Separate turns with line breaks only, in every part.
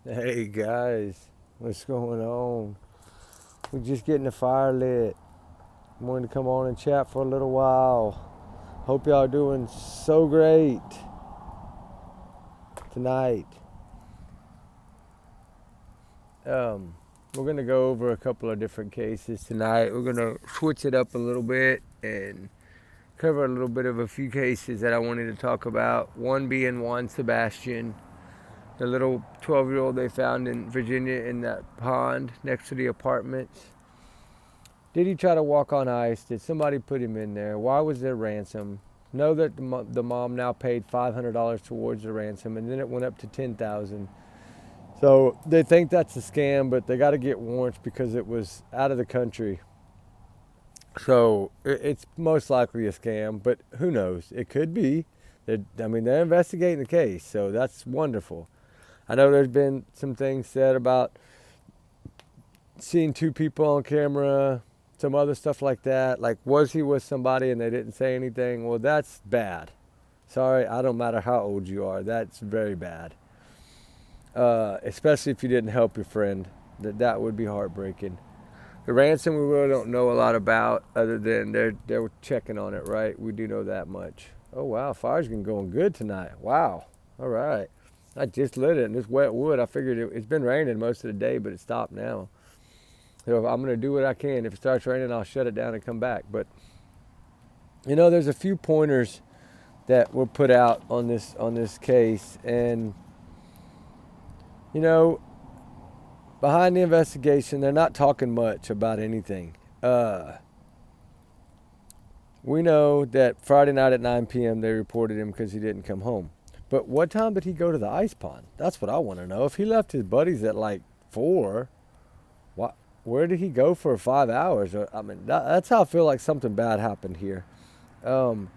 Hey guys, what's going on? We're just getting the fire lit. Wanted to come on and chat for a little while. Hope y'all are doing so great tonight. Um, we're gonna go over a couple of different cases tonight. We're gonna switch it up a little bit and cover a little bit of a few cases that I wanted to talk about. One being Juan Sebastian, the little 12-year-old they found in Virginia in that pond next to the apartments. Did he try to walk on ice? Did somebody put him in there? Why was there ransom? Know that the mom now paid $500 towards the ransom, and then it went up to $10,000. So they think that's a scam, but they got to get warrants because it was out of the country. So it's most likely a scam, but who knows? It could be. They're investigating the case, so that's wonderful. I know there's been some things said about seeing two people on camera, some other stuff like that. Like, was he with somebody and they didn't say anything? Well, that's bad. Sorry, I don't matter how old you are. That's very bad. Especially if you didn't help your friend. That would be heartbreaking. The ransom we really don't know a lot about, other than they're checking on it, right? We do know that much. Oh wow, fire's been going good tonight. Wow. All right. I just lit it, and this wet wood. I figured it's been raining most of the day, but it stopped now. So I'm going to do what I can. If it starts raining, I'll shut it down and come back. But there's a few pointers that were put out on this case, and behind the investigation, they're not talking much about anything. We know that Friday night at 9 p.m. they reported him because he didn't come home. But what time did he go to the ice pond? That's what I want to know. If he left his buddies at like 4, where did he go for 5 hours? That's how I feel like something bad happened here. I'm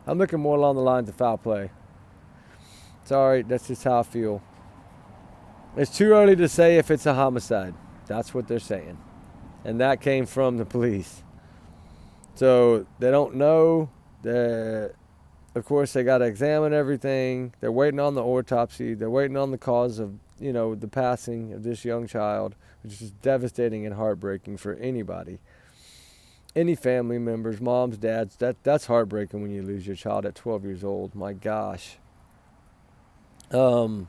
looking more along the lines of foul play. Sorry, that's just how I feel. It's too early to say if it's a homicide. That's what they're saying. And that came from the police. So they don't know. Of course, they got to examine everything. They're waiting on the autopsy. They're waiting on the cause of, the passing of this young child, which is devastating and heartbreaking for anybody. Any family members, moms, dads, that's heartbreaking when you lose your child at 12 years old. My gosh. It's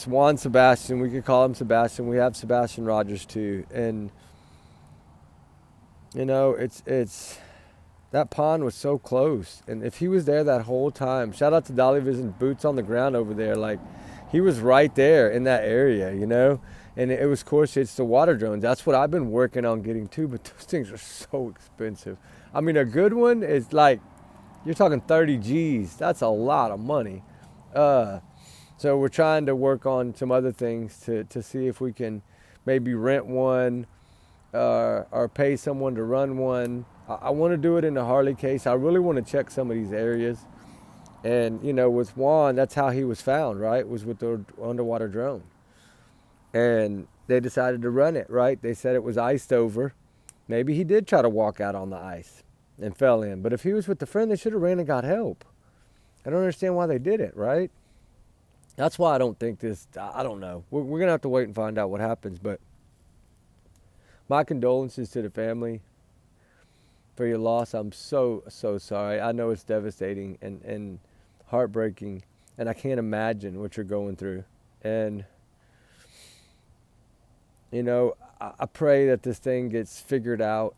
Juan Sebastian. We could call him Sebastian. We have Sebastian Rogers too. And it's that pond was so close, and if he was there that whole time, shout out to Dolly Vision Boots on the Ground over there. Like, he was right there in that area, and it was, of course, it's the water drones. That's what I've been working on getting too, but those things are so expensive. I mean, a good one is like, you're talking 30 G's. That's a lot of money. So we're trying to work on some other things to see if we can maybe rent one, or pay someone to run one. I want to do it in the Harley case. I really want to check some of these areas. And, with Juan, that's how he was found, right? Was with the underwater drone. And they decided to run it, right? They said it was iced over. Maybe he did try to walk out on the ice and fell in. But if he was with the friend, they should have ran and got help. I don't understand why they did it, right? That's why I don't think I don't know. We're going to have to wait and find out what happens. But my condolences to the family for your loss. I'm so, so sorry. I know it's devastating and heartbreaking, and I can't imagine what you're going through. And, I pray that this thing gets figured out,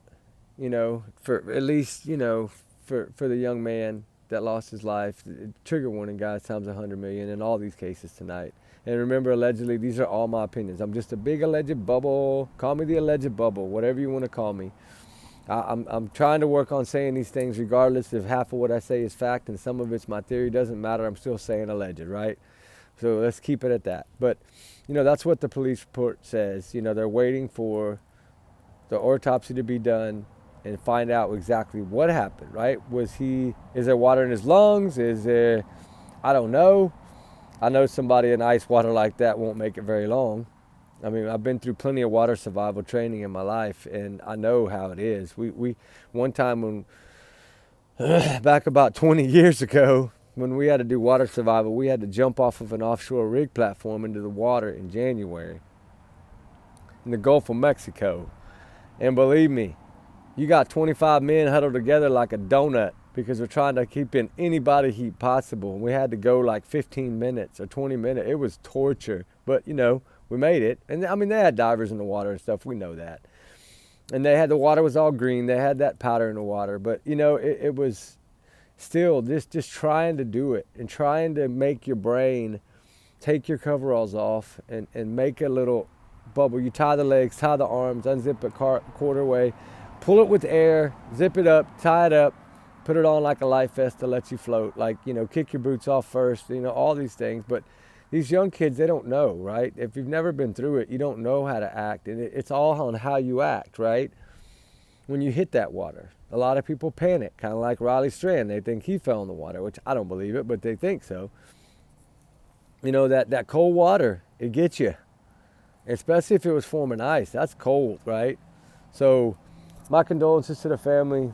for at least, for the young man that lost his life. Trigger warning, guys, times 100 million in all these cases tonight. And remember, allegedly, these are all my opinions. I'm just a big alleged bubble. Call me the alleged bubble, whatever you want to call me. I'm trying to work on saying these things regardless if half of what I say is fact and some of it's my theory. Doesn't matter. I'm still saying alleged, right? So let's keep it at that. But, that's what the police report says. They're waiting for the autopsy to be done and find out exactly what happened, right? Is there water in his lungs? I don't know. I know somebody in ice water like that won't make it very long. I mean, I've been through plenty of water survival training in my life, and I know how it is. We one time when back about 20 years ago, when we had to do water survival, we had to jump off of an offshore rig platform into the water in January in the Gulf of Mexico. And believe me, you got 25 men huddled together like a donut because we're trying to keep in any body heat possible. And we had to go like 15 minutes or 20 minutes. It was torture, but you know, we made it. And I mean, they had divers in the water and stuff. We know that. And they had, the water was all green. They had that powder in the water. But you know, it was still just trying to do it and trying to make your brain take your coveralls off and make a little bubble. You tie the legs, tie the arms, unzip it quarter way, pull it with air, zip it up, tie it up, put it on like a life vest to let you float. Like, you know, kick your boots off first, you know, all these things. But these young kids, they don't know, right? If you've never been through it, you don't know how to act. And it's all on how you act, right? When you hit that water. A lot of people panic, kind of like Riley Strand. They think he fell in the water, which I don't believe it, but they think so. You know, that cold water, it gets you. Especially if it was forming ice. That's cold, right? So my condolences to the family.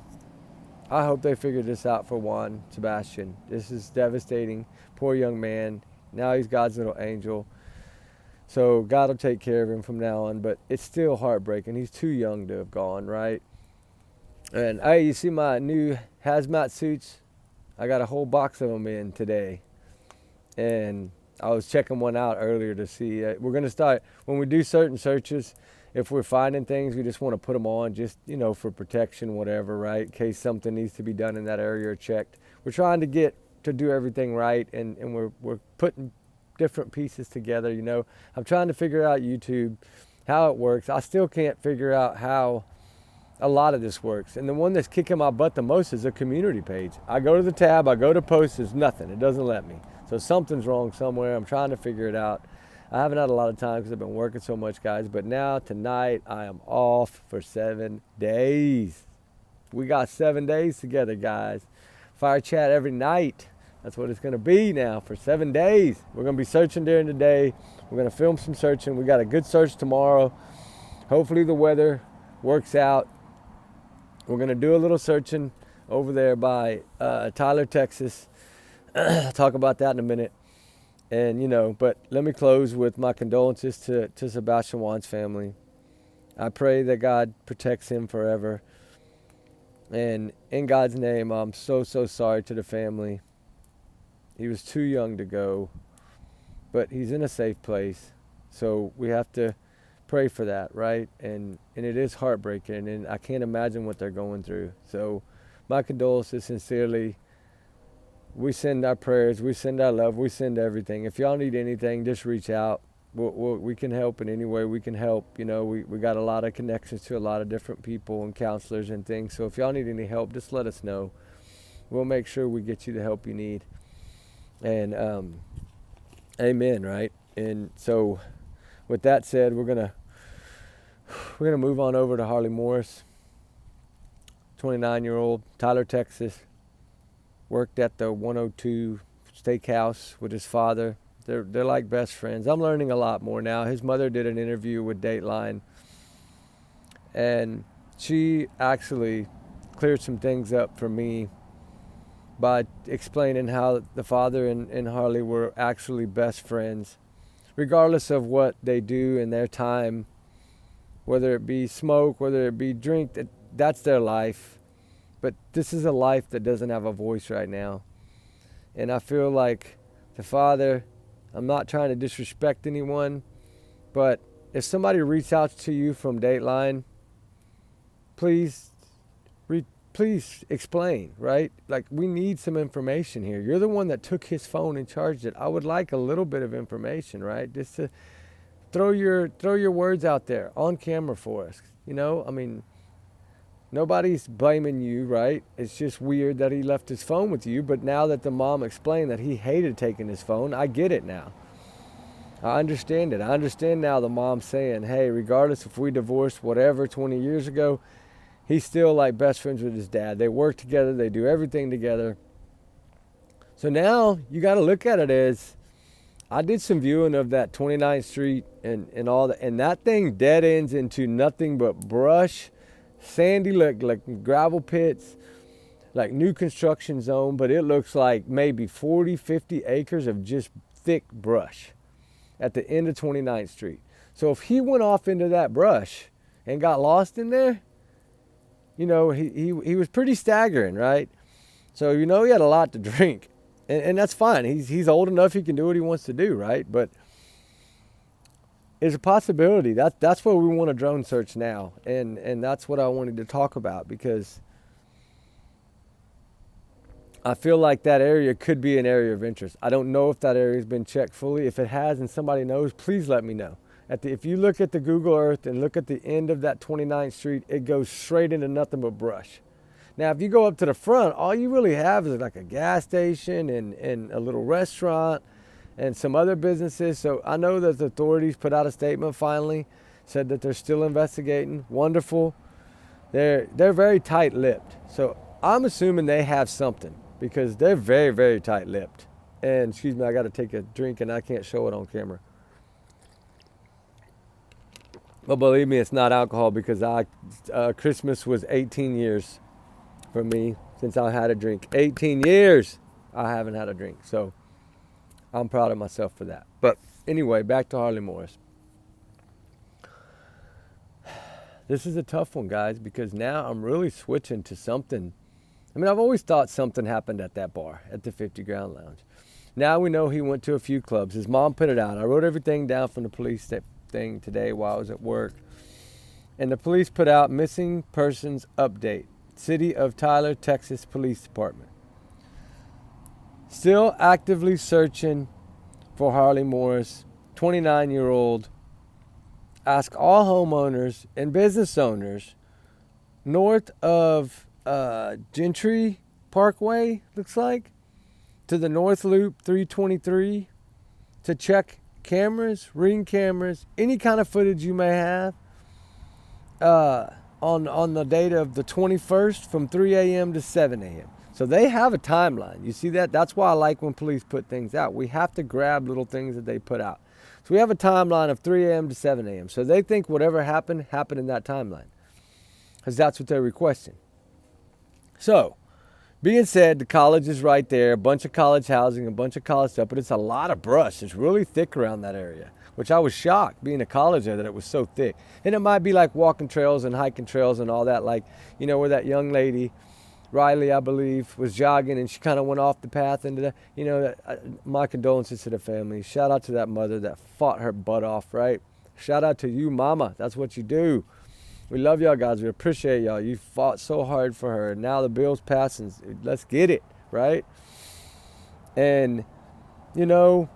I hope they figure this out for Juan Sebastian. This is devastating. Poor young man. Now he's God's little angel. So God will take care of him from now on. But it's still heartbreaking. He's too young to have gone, right? And hey, you see my new hazmat suits? I got a whole box of them in today. And I was checking one out earlier to see. We're going to start, when we do certain searches, if we're finding things, we just want to put them on just, you know, for protection, whatever, right? In case something needs to be done in that area or checked. We're trying to get to do everything right, and we're putting different pieces together, you know. I'm trying to figure out YouTube, how it works. I still can't figure out how a lot of this works. And the one that's kicking my butt the most is a community page. I go to the tab, I go to posts, there's nothing. It doesn't let me. So something's wrong somewhere. I'm trying to figure it out. I haven't had a lot of time because I've been working so much, guys. But now, tonight, I am off for 7 days. We got 7 days together, guys. Fire chat every night. That's what it's going to be now for 7 days. We're going to be searching during the day. We're going to film some searching. We got a good search tomorrow. Hopefully the weather works out. We're going to do a little searching over there by Tyler, Texas. I'll talk about that in a minute. And, you know, but let me close with my condolences to Sebastian Juan's family. I pray that God protects him forever. And in God's name, I'm so sorry to the family. He was too young to go, but he's in a safe place. So we have to pray for that, right? And it is heartbreaking, and I can't imagine what they're going through. So my condolences sincerely. We send our prayers, we send our love, we send everything. If y'all need anything, just reach out. We can help in any way we can help. You know, we got a lot of connections to a lot of different people and counselors and things. So if y'all need any help, just let us know. We'll make sure we get you the help you need. And amen, right? And so with that said, we're gonna move on over to Harley Morris, 29-year-old, Tyler, Texas. Worked at the 102 Steakhouse with his father. They're like best friends. I'm learning a lot more now. His mother did an interview with Dateline, and she actually cleared some things up for me by explaining how the father and Harley were actually best friends, regardless of what they do in their time, whether it be smoke, whether it be drink, that's their life. But this is a life that doesn't have a voice right now. And I feel like the father, I'm not trying to disrespect anyone, but if somebody reaches out to you from Dateline, please explain, right? Like, we need some information here. You're the one that took his phone and charged it. I would like a little bit of information, right? Just to throw your words out there on camera for us. You know, I mean, nobody's blaming you, right? It's just weird that he left his phone with you. But now that the mom explained that he hated taking his phone, I get it now. I understand it. I understand now the mom saying, hey, regardless if we divorced whatever 20 years ago, he's still like best friends with his dad. They work together. They do everything together. So now you got to look at it as, I did some viewing of that 29th Street and all that, and that thing dead ends into nothing but brush, sandy, like gravel pits. like new construction zone, but it looks like maybe 40, 50 acres of just thick brush at the end of 29th Street. So if he went off into that brush and got lost in there, you know, he was pretty staggering, right? So, you know, he had a lot to drink. And that's fine. He's old enough, he can do what he wants to do, right? But it's a possibility. That's where we want a drone search now. And that's what I wanted to talk about, because I feel like that area could be an area of interest. I don't know if that area has been checked fully. If it has and somebody knows, please let me know. If you look at the Google Earth and look at the end of that 29th Street, it goes straight into nothing but brush. Now, if you go up to the front, all you really have is like a gas station and a little restaurant and some other businesses. So I know that the authorities put out a statement finally, said that they're still investigating. Wonderful. They're very tight-lipped. So I'm assuming they have something, because they're very, very tight-lipped. And excuse me, I got to take a drink and I can't show it on camera. But believe me, it's not alcohol, because Christmas was 18 years for me since I had a drink. 18 years I haven't had a drink. So I'm proud of myself for that. But anyway, back to Harley Morris. This is a tough one, guys, because now I'm really switching to something. I mean, I've always thought something happened at that bar, at the 50 Ground Lounge. Now we know he went to a few clubs. His mom put it out. I wrote everything down from the police thing today while I was at work. And the police put out missing persons update. City of Tyler, Texas Police Department. Still actively searching for Harley Morris, 29-year-old. Ask all homeowners and business owners north of Gentry Parkway, looks like, to the North Loop 323 to check cameras, ring cameras, any kind of footage you may have on the date of the 21st from 3 a.m. to 7 a.m. So they have a timeline. You see that? That's why I like when police put things out. We have to grab little things that they put out. So we have a timeline of 3 a.m. to 7 a.m. So they think whatever happened in that timeline, because that's what they're requesting. So, being said, the college is right there, a bunch of college housing, a bunch of college stuff, but it's a lot of brush. It's really thick around that area, which I was shocked, being a college there, that it was so thick. And it might be like walking trails and hiking trails and all that, like, you know, where that young lady, Riley, I believe, was jogging and she kind of went off the path into the, you know, my condolences to the family. Shout out to that mother that fought her butt off, right? Shout out to you, mama. That's what you do. We love y'all, guys. We appreciate y'all. You fought so hard for her. And now the bill's passing. Let's get it, right? And, you know,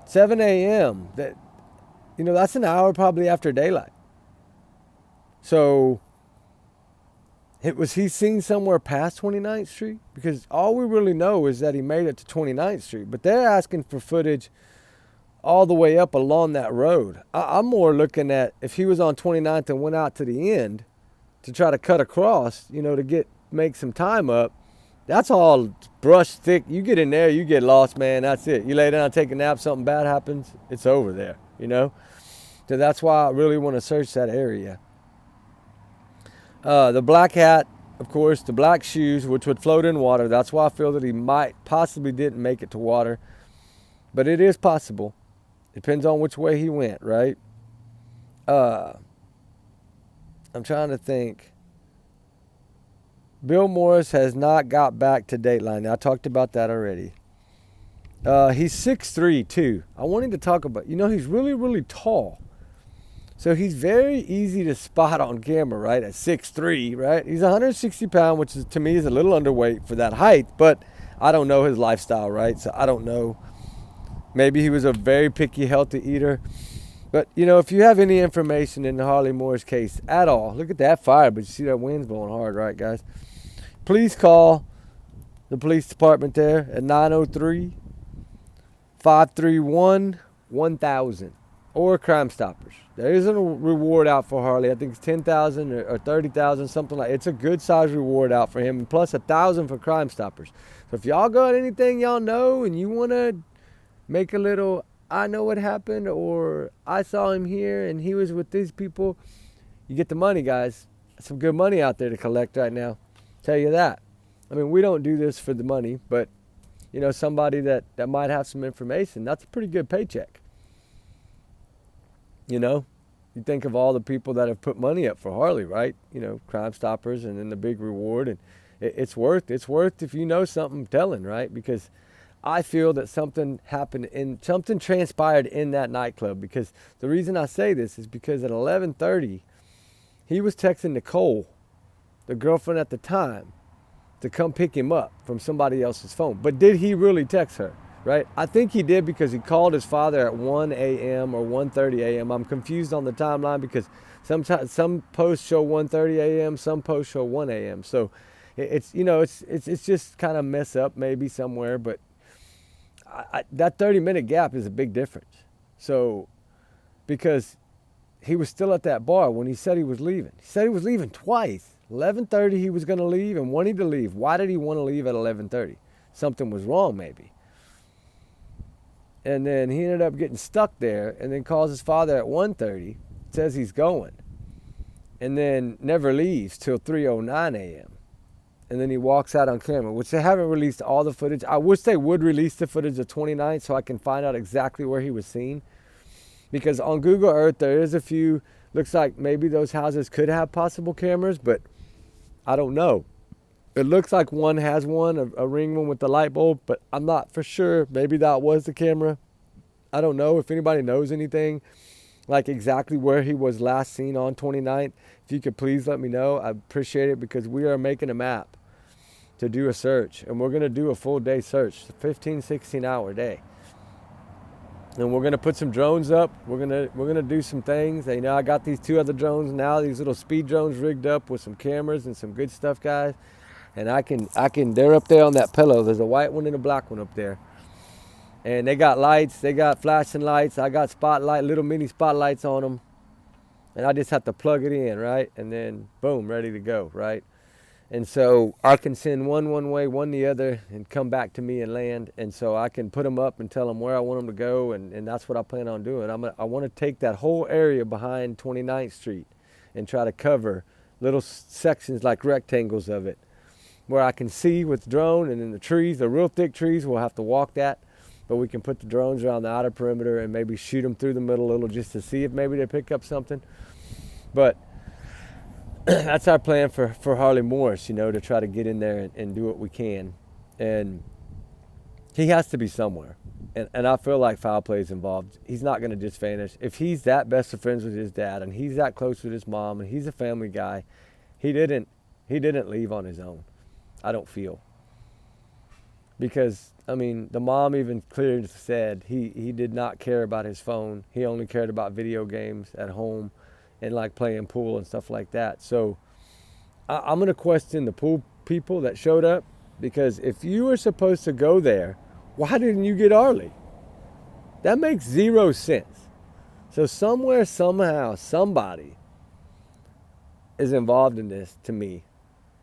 7 a.m., that, you know, that's an hour probably after daylight. So, was he seen somewhere past 29th Street? Because all we really know is that he made it to 29th Street. But they're asking for footage all the way up along that road. I'm more looking at if he was on 29th and went out to the end to try to cut across, you know, to make some time up. That's all brush thick. You get in there, you get lost, man. That's it. You lay down, take a nap, something bad happens, it's over there, you know. So that's why I really want to search that area. The black hat, of course, the black shoes, which would float in water. That's why I feel that he possibly didn't make it to water. But it is possible. Depends on which way he went, right? I'm trying to think. Bill Morris has not got back to Dateline. Now, I talked about that already. He's 6'3", too. I wanted to talk about, you know, he's really, really tall. So he's very easy to spot on camera, right? At 6'3", right? He's 160 pounds, which is, to me, is a little underweight for that height. But I don't know his lifestyle, right? So I don't know. Maybe he was a very picky, healthy eater. But, you know, if you have any information in the Harley Morris case at all, look at that fire, but you see that wind's blowing hard, right, guys? Please call the police department there at 903-531-1000 or Crime Stoppers. There isn't a reward out for Harley. I think it's $10,000 or $30,000, something like that. It's a good size reward out for him, and plus $1,000 for Crime Stoppers. So if y'all got anything y'all know and you want to make a little, I know what happened, or I saw him here and he was with these people, you get the money, guys. Some good money out there to collect right now. Tell you that. I mean, we don't do this for the money, but, you know, somebody that might have some information, that's a pretty good paycheck. You know, you think of all the people that have put money up for Harley, right? You know, Crime Stoppers, and then the big reward. And it's worth if you know something, telling, right? Because I feel that something transpired in that nightclub. Because the reason I say this is because at 11:30, he was texting Nicole, the girlfriend at the time, to come pick him up from somebody else's phone. But did he really text her, right? I think he did, because he called his father at 1 a.m. or 1:30 a.m. I'm confused on the timeline, because sometimes some posts show 1:30 a.m., some posts show 1 a.m. So it's, you know, it's just kind of mess up maybe somewhere, but that 30-minute gap is a big difference. So, because he was still at that bar when he said he was leaving. He said he was leaving twice. 11:30 he was going to leave and wanted to leave. Why did he want to leave at 11:30? Something was wrong maybe. And then he ended up getting stuck there, and then calls his father at 1:30, says he's going, and then never leaves till 3:09 a.m. And then he walks out on camera, which they haven't released all the footage. I wish they would release the footage of 29 so I can find out exactly where he was seen. Because on Google Earth, there is a few, looks like maybe those houses could have possible cameras, but I don't know. It looks like one has one, a ring one with the light bulb, but I'm not for sure. Maybe that was the camera. I don't know. If anybody knows anything, like exactly where he was last seen on 29th, if you could please let me know. I appreciate it, because we are making a map to do a search, and we're going to do a full day search, 15, 16 hour day. And we're going to put some drones up. We're going to do some things. You know, I got these 2 other drones now, these little speed drones rigged up with some cameras and some good stuff, guys. And I can they're up there on that pillow. There's a white one and a black one up there. And they got lights, they got flashing lights. I got little mini spotlights on them. And I just have to plug it in, right? And then boom, ready to go, right? And so I can send one way, one the other, and come back to me and land. And so I can put them up and tell them where I want them to go, and that's what I plan on doing. I want to take that whole area behind 29th Street and try to cover little sections like rectangles of it where I can see with the drone, and then the trees, the real thick trees, we'll have to walk that. But we can put the drones around the outer perimeter and maybe shoot them through the middle a little just to see if maybe they pick up something. But that's our plan for Harley Morris, you know, to try to get in there and do what we can. And he has to be somewhere. And I feel like foul play is involved. He's not going to just vanish. If he's that best of friends with his dad, and he's that close with his mom, and he's a family guy, he didn't leave on his own, I don't feel. Because, I mean, the mom even clearly said he did not care about his phone. He only cared about video games at home and like playing pool and stuff like that. So I'm going to question the pool people that showed up, because if you were supposed to go there, why didn't you get Harley? That makes 0 sense. So somewhere, somehow, somebody is involved in this, to me.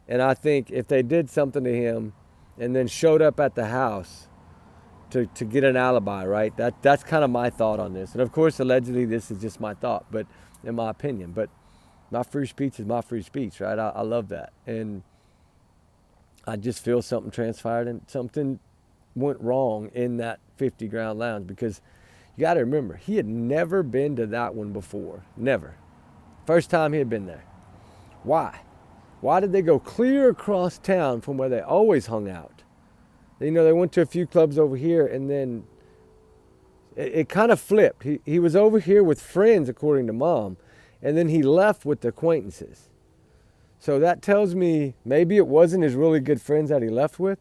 And I think if they did something to him and then showed up at the house to get an alibi, right? That's kind of my thought on this. And of course, allegedly, this is just my thought, but in my opinion. But my free speech is my free speech, right? I love that. And I just feel something transpired and something went wrong in that 50 Ground Lounge, because you got to remember, he had never been to that one before. Never. First time he had been there. Why? Why did they go clear across town from where they always hung out? You know, they went to a few clubs over here, and then it kind of flipped. He was over here with friends, according to Mom, and then he left with acquaintances. So that tells me maybe it wasn't his really good friends that he left with.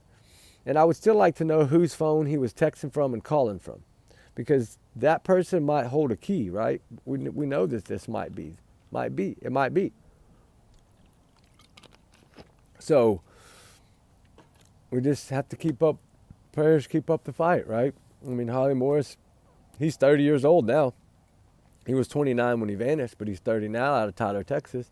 And I would still like to know whose phone he was texting from and calling from, because that person might hold a key, right? We know that this might be. It might be. So we just have to keep up prayers, keep up the fight, right? I mean, Harley Morris, he's 30 years old now. He was 29 when he vanished, but he's 30 now, out of Tyler, Texas.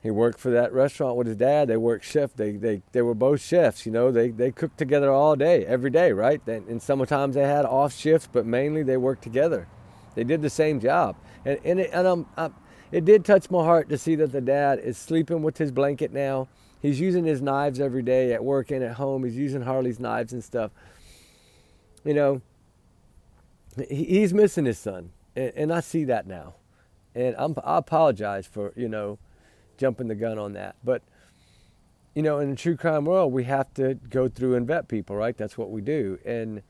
He worked for that restaurant with his dad. They worked shift. They were both chefs, you know. They cooked together all day, every day, right? And sometimes they had off shifts, but mainly they worked together. They did the same job. And it did touch my heart to see that the dad is sleeping with his blanket now, He's using his knives every day at work and at home. He's using Harley's knives and stuff. You know, he's missing his son, and I see that now. And I apologize for, jumping the gun on that. But, in the true crime world, we have to go through and vet people, right? That's what we do. And,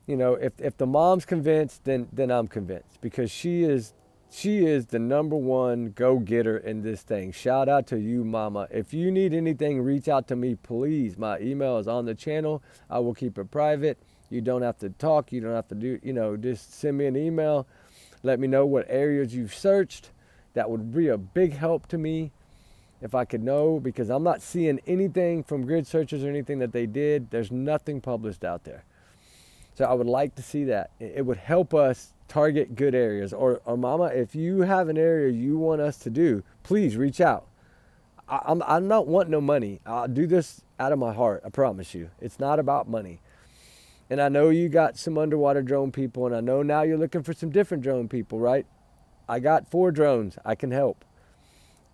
if the mom's convinced, then I'm convinced, because she is the number one go-getter in this thing. Shout out to you, mama. If you need anything, reach out to me, please. My email is on the channel. I will keep it private. You don't have to talk. You don't have to do, just send me an email. Let me know what areas you've searched. That would be a big help to me if I could know, because I'm not seeing anything from grid searches or anything that they did. There's nothing published out there. So I would like to see that. It would help us target good areas. Or mama, if you have an area you want us to do, please reach out. I'm not wanting no money. I'll do this out of my heart. I promise you. It's not about money. And I know you got some underwater drone people, and I know now you're looking for some different drone people, right? I got 4 drones. I can help.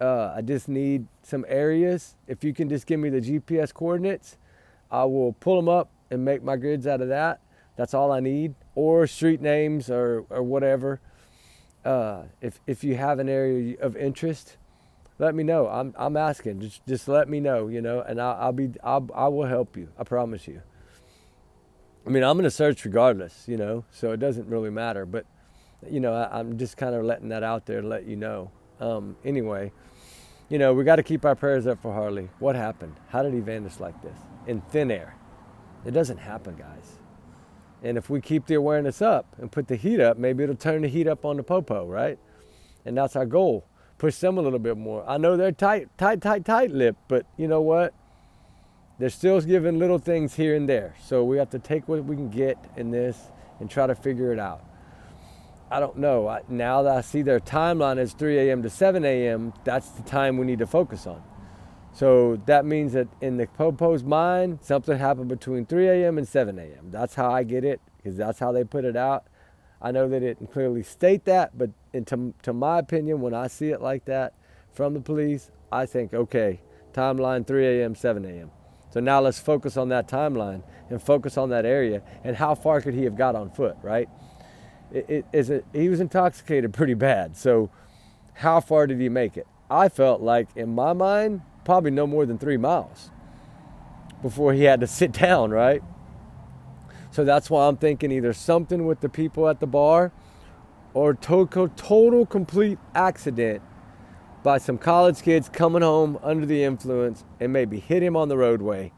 I just need some areas. If you can just give me the GPS coordinates, I will pull them up and make my grids out of that. That's all I need. Or street names or whatever. If you have an area of interest, let me know. I'm asking. Just let me know, and I will help you. I promise you. I mean, I'm going to search regardless, so it doesn't really matter. But, I'm just kind of letting that out there to let you know. Anyway, we got to keep our prayers up for Harley. What happened? How did he vanish like this? In thin air. It doesn't happen, guys. And if we keep the awareness up and put the heat up, maybe it'll turn the heat up on the popo, right? And that's our goal. Push them a little bit more. I know they're tight-lipped, but you know what? They're still giving little things here and there. So we have to take what we can get in this and try to figure it out. I don't know. Now that I see their timeline is 3 a.m. to 7 a.m., that's the time we need to focus on. So that means that in the popo's mind, something happened between 3 a.m. and 7 a.m. That's how I get it, because that's how they put it out. I know they didn't clearly state that, but to my opinion, when I see it like that from the police, I think, okay, timeline 3 a.m., 7 a.m. So now let's focus on that timeline and focus on that area. And how far could he have got on foot, right? He was intoxicated pretty bad. So how far did he make it? I felt like, in my mind, probably no more than 3 miles before he had to sit down, right? So that's why I'm thinking either something with the people at the bar or total complete accident by some college kids coming home under the influence and maybe hit him on the roadway.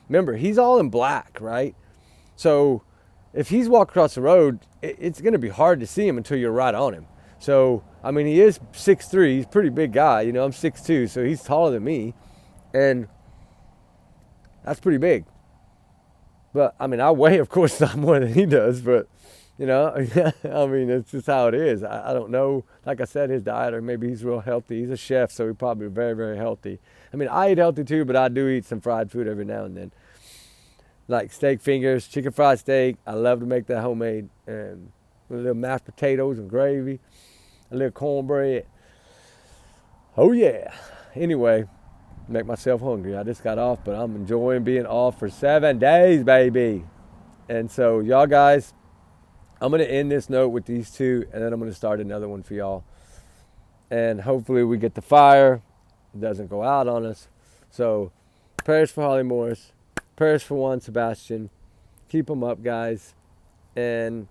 Remember, he's all in black, right? So if he's walking across the road, it's going to be hard to see him until you're right on him. So, I mean, he is 6'3", he's a pretty big guy. I'm 6'2", so he's taller than me. And that's pretty big. But, I mean, I weigh, of course, not more than he does, but, I mean, it's just how it is. I don't know. Like I said, his diet, or maybe he's real healthy. He's a chef, so he's probably very, very healthy. I mean, I eat healthy too, but I do eat some fried food every now and then. Like steak fingers, chicken fried steak. I love to make that homemade. And a little mashed potatoes and gravy. A little cornbread. Oh, yeah. Anyway, make myself hungry. I just got off, but I'm enjoying being off for 7 days, baby. And so, y'all guys, I'm going to end this note with these 2, and then I'm going to start another one for y'all. And hopefully we get the fire. It doesn't go out on us. So, prayers for Harley Morris. Prayers for Juan Sebastian. Keep them up, guys. And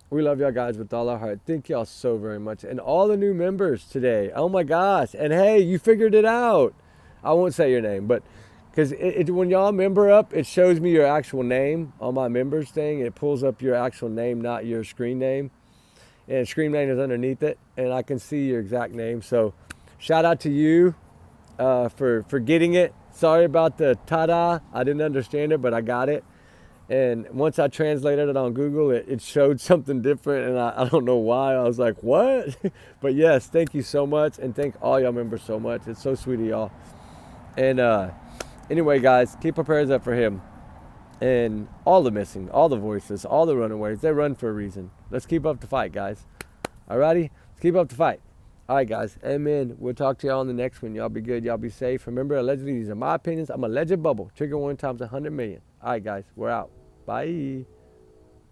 we love y'all guys with all our heart. Thank y'all so very much. And all the new members today. Oh, my gosh. And, hey, you figured it out. I won't say your name, but because when y'all member up, it shows me your actual name on my members thing. It pulls up your actual name, not your screen name. And screen name is underneath it, and I can see your exact name. So shout out to you for getting it. Sorry about the ta-da. I didn't understand it, but I got it. And once I translated it on Google, it showed something different, and I don't know why. I was like, what? But yes, thank you so much, and thank all y'all members so much. It's so sweet of y'all. And anyway, guys, keep our prayers up for him. And all the missing, all the voiceless, all the runaways, they run for a reason. Let's keep up the fight, guys. Alrighty? Let's keep up the fight. All right, guys. Amen. We'll talk to y'all on the next one. Y'all be good. Y'all be safe. Remember, allegedly, these are my opinions. I'm a legend bubble. Trigger warning times 100 million. All right, guys. We're out. Bye.